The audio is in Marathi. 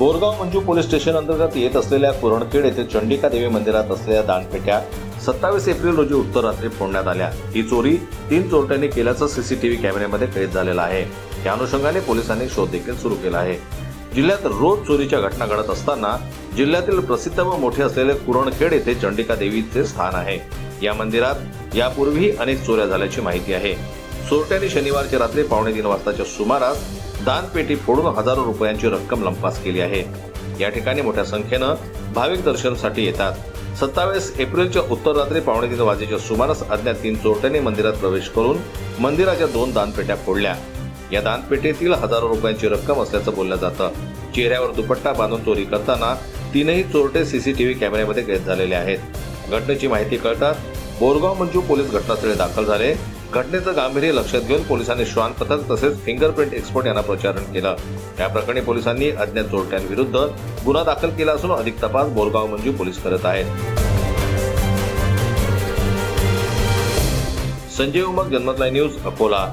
बोरगाव मंजू पोलीस स्टेशन अंतर्गत येत असलेल्या कुरणखेड येथे चंडिका देवी मंदिरात असलेल्या दानपेट्या 27 एप्रिल रोजी उत्तररात्री फोडण्यात आल्या। ही चोरी 3 चोरट्यांनी केल्याचं सीसीटीव्ही कॅमेऱ्यामध्ये कैद झालेलं आहे। या अनुषंगाने पोलिसांनी शोध देखील सुरू केला आहे। जिल्ह्यात रोज चोरीच्या घटना घडत असताना जिल्ह्यातील प्रसिद्ध व मोठे असलेले कुरणखेड येथे चंडिका देवीचे स्थान आहे। या मंदिरात यापूर्वी अनेक चोऱ्या झाल्याची माहिती आहे। चोरट्यांनी शनिवारच्या रात्री 2:15 वाजताच्या सुमारास दानपेटी फोडून हजारो रुपयांची रक्कम लंपास केली आहे। या ठिकाणी मोठ्या संख्येनं भाविक दर्शनासाठी येतात। 27 एप्रिलच्या उत्तर रात्री 2:15 वाजेच्या सुमारास अज्ञात 3 चोरट्यांनी मंदिरात प्रवेश करून मंदिराच्या 2 दानपेट्या फोडल्या। या दानपेटीतील हजारो रुपयांची रक्कम असल्याचं बोललं जातं। चेहऱ्यावर दुपट्टा बांधून चोरी करताना 3ही चोरटे सीसीटीव्ही कॅमेऱ्यामध्ये कैद झालेले आहेत। घटनेची माहिती कळताच बोरगाव मंजू पोलीस घटनास्थळी दाखल झाले। घटनेचं गांभीर्य लक्षात घेऊन पोलिसांनी श्वान पथक तसेच फिंगरप्रिंट एक्सपर्ट यांना प्रचारण केलं। या प्रकरणी पोलिसांनी अज्ञात चोरट्यांविरुद्ध गुन्हा दाखल केला असून अधिक तपास बोरगाव मंजू पोलीस करत आहेत। Sanjay Umag, Janmat live news, Akola.